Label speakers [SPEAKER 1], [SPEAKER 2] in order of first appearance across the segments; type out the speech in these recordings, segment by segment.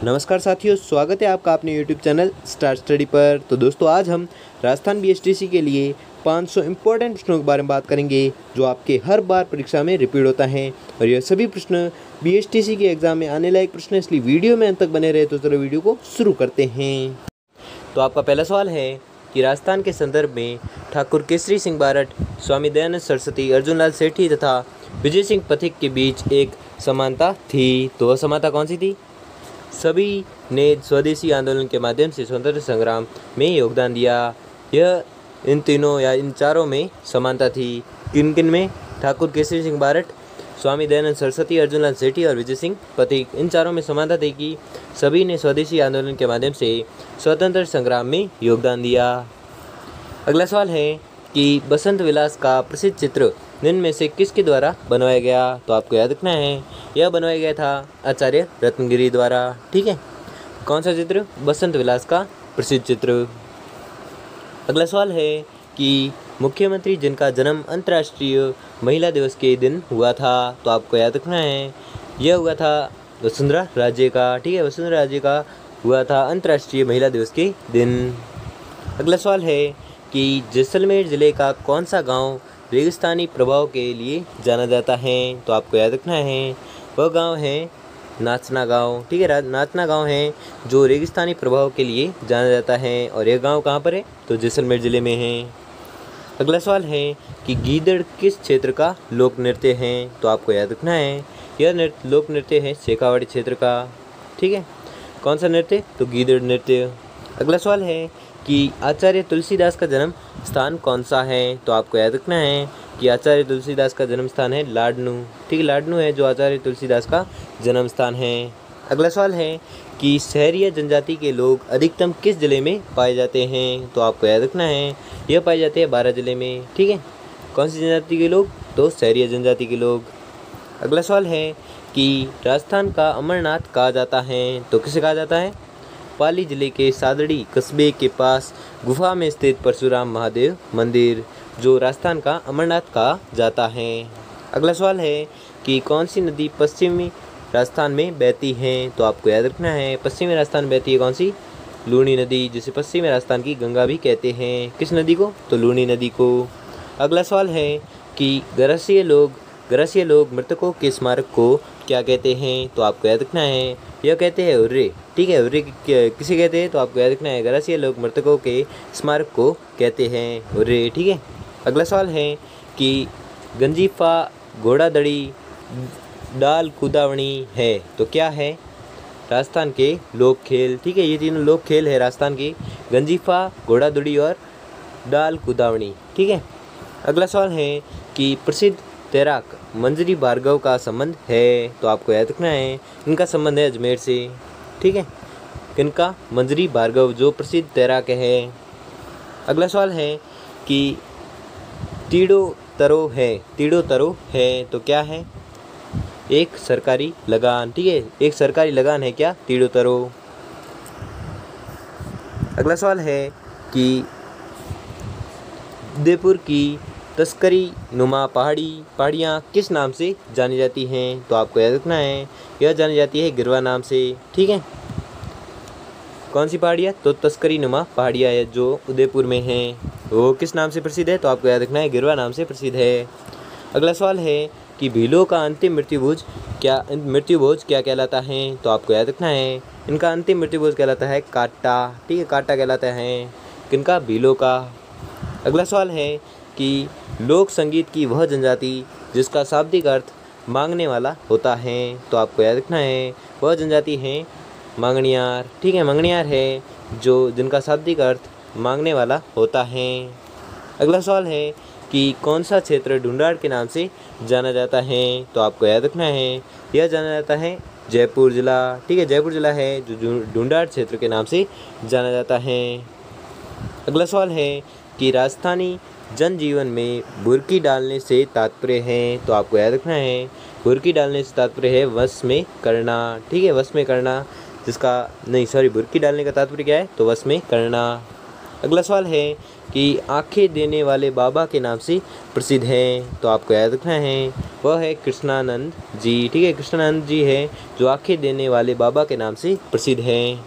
[SPEAKER 1] नमस्कार साथियों, स्वागत है आपका अपने YouTube चैनल स्टार स्टडी पर। तो दोस्तों, आज हम राजस्थान बीएसटीसी के लिए 500 इम्पोर्टेंट प्रश्नों के बारे में बात करेंगे जो आपके हर बार परीक्षा में रिपीट होता है। और यह सभी प्रश्न बीएसटीसी के एग्ज़ाम में आने लायक प्रश्न, इसलिए वीडियो में अंत तक बने रहे। तो चलो वीडियो को शुरू करते हैं। तो आपका पहला सवाल है कि राजस्थान के संदर्भ में ठाकुर केसरी सिंह बारट, स्वामी दयानंद सरस्वती, अर्जुन लाल सेठी तथा विजय सिंह पथिक के बीच एक समानता थी। तो वह समानता कौन सी थी? सभी ने स्वदेशी आंदोलन के माध्यम से स्वतंत्रता संग्राम में योगदान दिया। यह इन तीनों या इन चारों में समानता थी। किन किन में? ठाकुर केसरी सिंह बारट, स्वामी दयानंद सरस्वती, अर्जुन लाल सेठी और विजय सिंह पथिक। इन चारों में समानता थी कि सभी ने स्वदेशी आंदोलन के माध्यम से स्वतंत्रता संग्राम में योगदान दिया। अगला सवाल है कि बसंत विलास का प्रसिद्ध चित्र निम्न में से किसके द्वारा बनवाया गया? तो आपको याद रखना है, यह बनवाया गया था आचार्य रत्नगिरी द्वारा। ठीक है, कौन सा चित्र? बसंत विलास का प्रसिद्ध चित्र। अगला सवाल है कि मुख्यमंत्री जिनका जन्म अंतर्राष्ट्रीय महिला दिवस के दिन हुआ था। तो आपको याद रखना है, यह हुआ था वसुंधरा राजे का। ठीक है, वसुंधरा राजे का हुआ था अंतर्राष्ट्रीय महिला दिवस के दिन। अगला सवाल है कि जैसलमेर ज़िले का कौन सा गांव रेगिस्तानी प्रभाव के लिए जाना जाता है? तो आपको याद रखना है, वह गांव है नाचना गांव। ठीक है, नाचना गांव है जो रेगिस्तानी प्रभाव के लिए जाना जाता है। और यह गांव कहाँ पर है? तो जैसलमेर ज़िले में है। अगला सवाल है कि गीदड़ किस क्षेत्र का लोक नृत्य है? तो आपको याद रखना है, यह लोक नृत्य है शेखावाटी क्षेत्र का। ठीक है, कौन सा नृत्य? तो गीदड़ नृत्य। अगला सवाल है कि आचार्य तुलसीदास का जन्म स्थान कौन सा है? तो आपको याद रखना है कि आचार्य तुलसीदास का जन्म स्थान है लाडनू। ठीक है, लाडनू है जो आचार्य तुलसीदास का जन्म स्थान है। अगला सवाल है कि सहरिया जनजाति के लोग अधिकतम किस जिले में पाए जाते हैं? तो आपको याद रखना है, यह पाए जाते हैं बारां जिले में। ठीक है, कौन सी जनजाति के लोग? तो सहरिया जनजाति के लोग। अगला सवाल है कि राजस्थान का अमरनाथ कहा जाता है। तो किसे कहा जाता है? पाली जिले के सादड़ी कस्बे के पास गुफा में स्थित परशुराम महादेव मंदिर, जो राजस्थान का अमरनाथ कहा जाता है। अगला सवाल है कि कौन सी नदी पश्चिमी राजस्थान में बहती है? तो आपको याद रखना है, पश्चिमी राजस्थान में बहती है कौन सी? लूणी नदी, जिसे पश्चिमी राजस्थान की गंगा भी कहते हैं। किस नदी को? तो लूणी नदी को। अगला सवाल है कि गरसिया लोग मृतकों के स्मारक को क्या कहते हैं? तो आपको याद रखना है, यह कहते हैं उर्रे। ठीक है, उर्रे किसे कहते हैं? तो आपको याद रखना है, गरसिया लोग मृतकों के स्मारक को कहते हैं उर्रे। ठीक है, अगला सवाल है कि गंजीफा, घोड़ादड़ी, डाल कुदावणी है तो क्या है? राजस्थान के लोक खेल। ठीक है, ये तीनों लोक खेल है राजस्थान की, गंजीफा, घोड़ादड़ी और डाल कुदावणी। ठीक है, अगला सवाल है कि प्रसिद्ध तैराक मंजरी भार्गव का संबंध है। तो आपको याद रखना है, इनका संबंध है अजमेर से। ठीक है, किनका? मंजरी भार्गव, जो प्रसिद्ध तैराक है। अगला सवाल है कि तीड़ो तरो है तो क्या है? एक सरकारी लगान। ठीक है, एक सरकारी लगान है क्या? तीड़ो तरो। अगला सवाल है कि उदयपुर की तस्करी नुमा पहाड़ियाँ किस नाम से जानी जाती हैं? तो आपको याद रखना है, यह जानी जाती है गिरवा नाम से। ठीक है, कौन सी पहाड़ियाँ? तो तस्करी नुमा पहाड़ियाँ है जो उदयपुर में हैं, वो किस नाम से प्रसिद्ध है? तो आपको याद रखना है, गिरवा नाम से प्रसिद्ध है। अगला सवाल है कि भीलों का अंतिम मृत्युभोज क्या कहलाता है? तो आपको याद रखना है, इनका अंतिम मृत्युभोज कहलाता है काटा। ठीक है, काटा कहलाता है किनका? भीलों का। अगला सवाल है कि लोक संगीत की वह जनजाति जिसका शाब्दिक अर्थ मांगने वाला होता है। तो आपको याद रखना है, वह जनजाति है मांगणियार। ठीक है, मांगणियार है जो जिनका शाब्दिक अर्थ मांगने वाला होता है। अगला सवाल है कि कौन सा क्षेत्र ढूंढाड़ के नाम से जाना जाता है? तो आपको याद रखना है, यह जाना जाता है जयपुर ज़िला। ठीक है, जयपुर ज़िला है जो ढूंढाड़ क्षेत्र के नाम से जाना जाता है। अगला सवाल है कि राजस्थानी जनजीवन में बुर्की डालने से तात्पर्य है। तो आपको याद रखना है, बुर्की डालने से तात्पर्य है वश में करना। ठीक है, वश में करना, बुर्की डालने का तात्पर्य क्या है? तो वश में करना। अगला सवाल है कि आंखें देने वाले बाबा के नाम से प्रसिद्ध हैं? तो आपको याद रखना है वह है कृष्णानंद जी। ठीक है, कृष्णानंद जी है जो आंखें देने वाले बाबा के नाम से प्रसिद्ध हैं।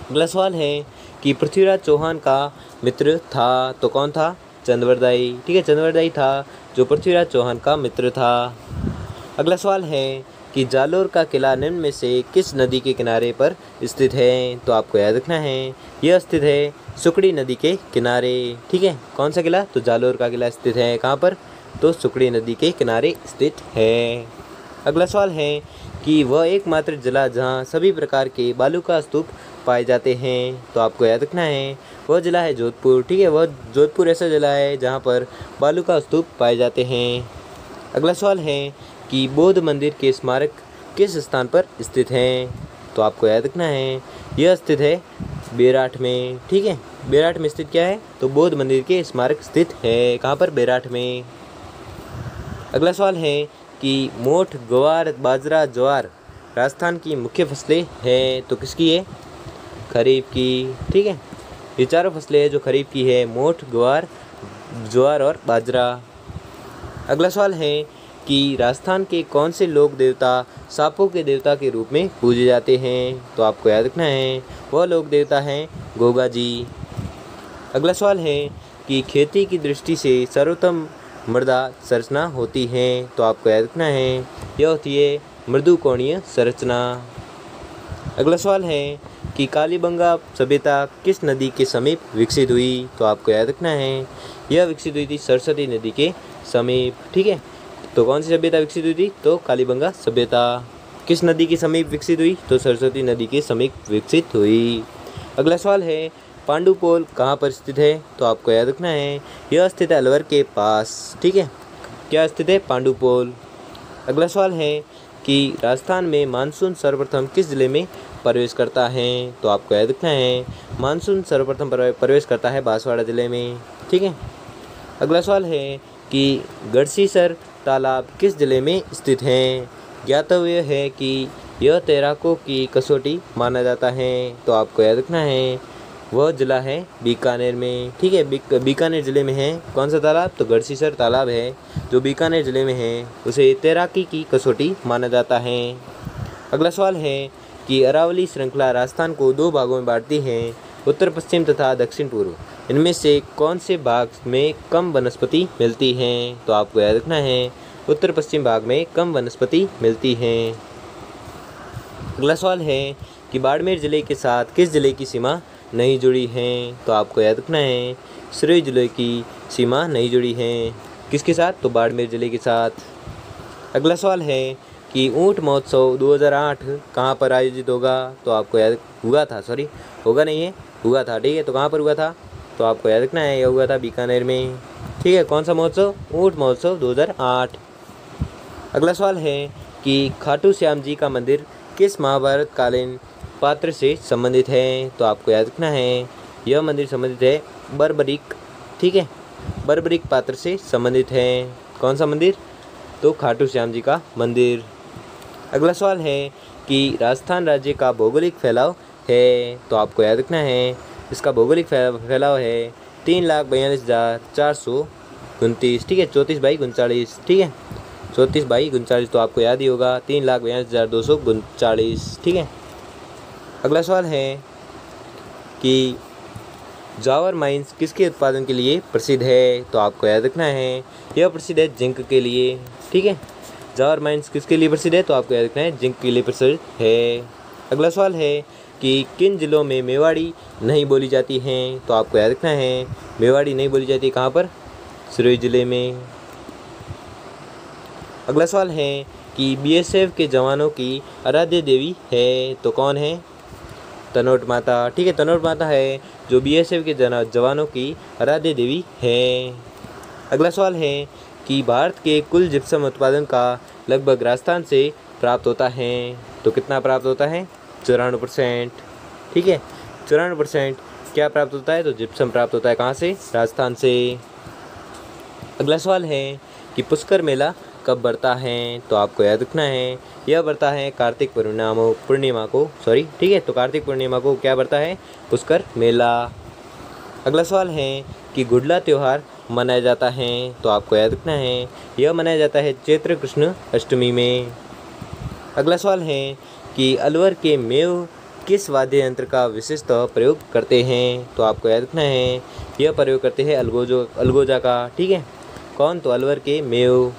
[SPEAKER 1] अगला सवाल है कि पृथ्वीराज चौहान का मित्र था तो कौन था? चंद्रवरदाई। ठीक है, चंद्रवरदाई था जो पृथ्वीराज चौहान का मित्र था। अगला सवाल है कि जालोर का किला निम्न में से किस नदी के किनारे पर स्थित है? तो आपको याद रखना है यह स्थित है सुकड़ी नदी के किनारे। ठीक है, कौन सा किला? तो जालोर का किला स्थित है कहाँ पर? तो सुकड़ी नदी के किनारे स्थित है। अगला सवाल है कि वह एकमात्र जिला जहाँ सभी प्रकार के बालू का स्तूप पाए जाते हैं। तो आपको याद रखना है वह जिला है जोधपुर। ठीक है, वह जोधपुर ऐसा जिला है जहाँ पर बालू का स्तूप पाए जाते हैं। अगला सवाल है कि बौद्ध मंदिर के स्मारक किस स्थान पर स्थित हैं? तो आपको याद रखना है यह स्थित है बेराठ में। ठीक है, बेराठ में स्थित क्या है? तो बौद्ध मंदिर के स्मारक स्थित है कहाँ पर? बेराठ में। अगला सवाल है कि मोठ, ग्वार, बाजरा, ज्वार राजस्थान की मुख्य फसलें हैं तो किसकी है? खरीफ की। ठीक है, ये चारों फसलें हैं जो खरीफ की है, मोठ, ग्वार, ज्वार और बाजरा। अगला सवाल है कि राजस्थान के कौन से लोक देवता सांपों के देवता के रूप में पूजे जाते हैं? तो आपको याद रखना है वह लोक देवता हैं गोगा जी। अगला सवाल है कि खेती की दृष्टि से सर्वोत्तम मृदा संरचना होती है। तो आपको याद रखना है यह होती है मृदु कोणीय संरचना। अगला सवाल है कि कालीबंगा सभ्यता किस नदी के समीप विकसित हुई? तो आपको याद रखना है यह विकसित हुई थी सरस्वती नदी के समीप। ठीक है, तो कौन सी सभ्यता विकसित हुई थी? तो कालीबंगा सभ्यता। किस नदी के समीप विकसित हुई? तो सरस्वती नदी के समीप विकसित हुई। अगला सवाल है पांडुपोल कहाँ पर स्थित है? तो आपको याद रखना है यह स्थित है अलवर के पास। ठीक है, क्या स्थित है? पांडुपोल। अगला सवाल है कि राजस्थान में मानसून सर्वप्रथम किस जिले में प्रवेश करता है? तो आपको याद रखना है मानसून सर्वप्रथम प्रवेश करता है बांसवाड़ा जिले में। ठीक है, अगला सवाल है कि गढ़सीसर तालाब किस जिले में स्थित है? ज्ञातव्य है कि यह तैराकों की कसौटी माना जाता है। तो आपको याद रखना है वह जिला है बीकानेर में। ठीक है, बीकानेर जिले में है कौन सा तालाब? तो गढ़सीसर तालाब है जो बीकानेर जिले में है, उसे तैराकी की कसौटी माना जाता है। अगला सवाल है कि अरावली श्रृंखला राजस्थान को दो भागों में बांटती है, उत्तर पश्चिम तथा दक्षिण पूर्व। इनमें से कौन से भाग में कम वनस्पति मिलती हैं? तो आपको याद रखना है उत्तर पश्चिम भाग में कम वनस्पति मिलती हैं। अगला सवाल है कि बाड़मेर जिले के साथ किस जिले की सीमा नहीं जुड़ी है? तो आपको याद रखना है सिरोही जिले की सीमा नहीं जुड़ी है। किसके साथ? तो बाड़मेर जिले के साथ। अगला सवाल है कि ऊंट महोत्सव 2008 कहाँ पर आयोजित होगा? तो आपको याद हुआ था, सॉरी होगा नहीं है, हुआ था। ठीक है, तो कहाँ पर हुआ था? तो आपको याद रखना है यह हुआ था बीकानेर में। ठीक है, कौन सा महोत्सव? ऊंट महोत्सव 2008। अगला सवाल है कि खाटू श्याम जी का मंदिर किस महाभारत कालीन पात्र से संबंधित है? तो आपको याद रखना है यह मंदिर संबंधित है बर्बरिक। ठीक है, बर्बरिक पात्र से संबंधित है। कौन सा मंदिर? तो खाटू श्याम जी का मंदिर। अगला सवाल है कि राजस्थान राज्य का भौगोलिक फैलाव है। तो आपको याद रखना है इसका भौगोलिक फैलाव है 3,42,429। ठीक है, 34/39। ठीक है, 34/39 तो आपको याद ही होगा 3,42,239। ठीक है, अगला सवाल है कि जावर माइंस किसके उत्पादन के लिए प्रसिद्ध है? तो आपको याद रखना है यह प्रसिद्ध है जिंक के लिए। ठीक है, जावर माइंस किसके लिए प्रसिद्ध है? तो आपको याद रखना है जिंक के लिए प्रसिद्ध है। अगला सवाल है कि किन जिलों में मेवाड़ी नहीं बोली जाती हैं? तो आपको याद रखना है मेवाड़ी नहीं बोली जाती कहाँ पर? सिरोही जिले में। अगला सवाल है कि बीएसएफ के जवानों की आराध्य देवी है तो कौन है? तनोट माता। ठीक है, तनोट माता है जो बीएसएफ के जवानों की आराध्य देवी है। अगला सवाल है कि भारत के कुल जिप्सम उत्पादन का लगभग राजस्थान से प्राप्त होता है तो कितना प्राप्त होता है? 94%। ठीक है, 94% क्या प्राप्त होता है? तो जिप्सम प्राप्त होता है कहाँ से? राजस्थान से। अगला सवाल है कि पुष्कर मेला कब बढ़ता है? तो आपको याद रखना है यह बढ़ता है कार्तिक पूर्णिमा को, ठीक है, तो कार्तिक पूर्णिमा को क्या बढ़ता है? पुष्कर मेला। अगला सवाल है कि गुडला त्यौहार मनाया जाता है, तो आपको याद रखना है यह मनाया जाता है चैत्र कृष्ण अष्टमी में। अगला सवाल है कि अलवर के मेव किस वाद्य यंत्र का विशेषतः प्रयोग करते हैं, तो आपको याद रखना है यह प्रयोग करते हैं अलगोजा का। ठीक है, कौन? तो अलवर के मेव।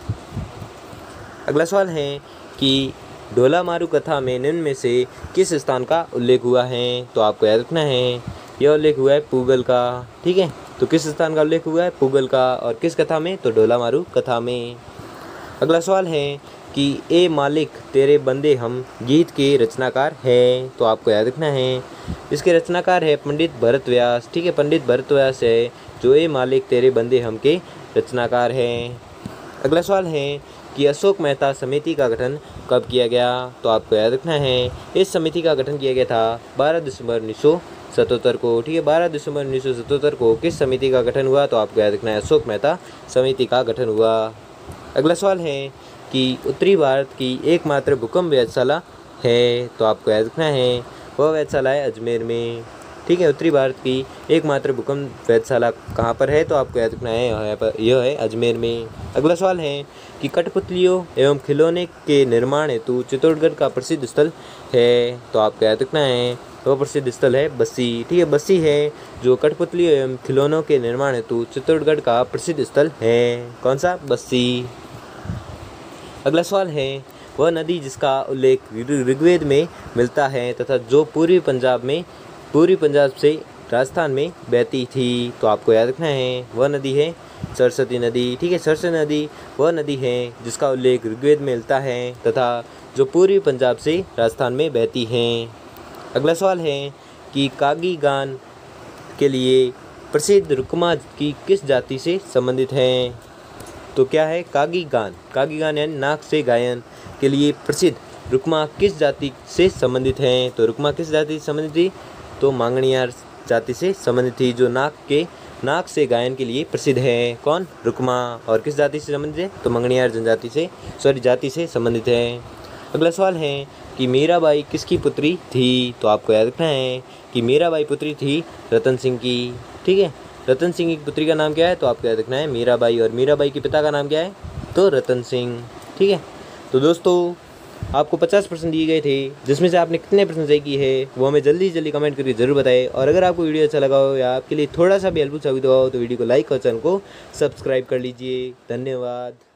[SPEAKER 1] अगला सवाल है कि ढोला मारू कथा में निम्न में से किस स्थान का उल्लेख हुआ है, तो आपको याद रखना है यह उल्लेख हुआ है पूगल का। ठीक है, तो किस स्थान का उल्लेख हुआ है? पूगल का। और किस कथा में? तो ढोला मारू कथा में। अगला सवाल है कि ए मालिक तेरे बंदे हम गीत के रचनाकार है, तो आपको याद रखना है इसके रचनाकार है पंडित भरत व्यास। ठीक है, पंडित भरत व्यास है जो ए मालिक तेरे बंदे हम के रचनाकार हैं। अगला सवाल है कि अशोक मेहता समिति का गठन कब किया गया, तो आपको याद रखना है इस समिति का गठन किया गया था 12 दिसंबर 1977 को। ठीक है, 12 दिसंबर 1977 को किस समिति का गठन हुआ, तो आपको याद रखना है अशोक मेहता समिति का गठन हुआ। अगला सवाल है कि उत्तरी भारत की एकमात्र भूकंप वेधशाला है, तो आपको याद रखना है वह वेधशाला है अजमेर में। ठीक है, उत्तरी भारत की एकमात्र भूकंप वेधशाला कहाँ पर है, तो आपको याद रखना है यह है अजमेर में। अगला सवाल है कि कठपुतलियों एवं खिलौने के निर्माण हेतु चित्तौड़गढ़ का प्रसिद्ध स्थल है, तो आपको याद रखना है वह प्रसिद्ध स्थल है बस्सी। ठीक है, बस्सी है जो कठपुतलियों एवं खिलौनों के निर्माण हेतु चित्तौड़गढ़ का प्रसिद्ध स्थल है। कौन सा? बस्सी। अगला सवाल है वह नदी जिसका उल्लेख ऋग्वेद में मिलता है तथा जो पूर्वी पंजाब से राजस्थान में बहती थी, तो आपको याद रखना है वह नदी है सरस्वती नदी। ठीक है, सरस्वती नदी वह नदी है जिसका उल्लेख ऋग्वेद में मिलता है तथा जो पूर्वी पंजाब से राजस्थान में बहती हैं। अगला सवाल है कि कागी गान के लिए प्रसिद्ध रुक्मा की किस जाति से संबंधित है, तो क्या है? कागी गान। कागी गान यानी नाक से गायन के लिए प्रसिद्ध रुक्मा किस जाति से संबंधित हैं, तो रुक्मा किस जाति से संबंधित थी? तो मांगणियार जाति से संबंधित थी जो नाक से गायन के लिए प्रसिद्ध है। कौन? रुक्मा। और किस जाति से संबंधित है? तो मांगणियार जाति से संबंधित है। अगला सवाल है कि मीराबाई किसकी पुत्री थी, तो आपको याद रखना है कि मीराबाई पुत्री थी रतन सिंह की। ठीक है, रतन सिंह की पुत्री का नाम क्या है, तो आपको याद रखना है मीराबाई। और मीराबाई के पिता का नाम क्या है? तो रतन सिंह। ठीक है, तो दोस्तों आपको 50% दिए गए थे, जिसमें से आपने कितने प्रश्न सही किए हैं वो हमें जल्दी कमेंट करके ज़रूर बताएं। और अगर आपको वीडियो अच्छा लगा हो या आपके लिए थोड़ा सा भी हेल्पफुल साबित हुआ हो तो वीडियो को लाइक और चैनल को सब्सक्राइब कर लीजिए। धन्यवाद।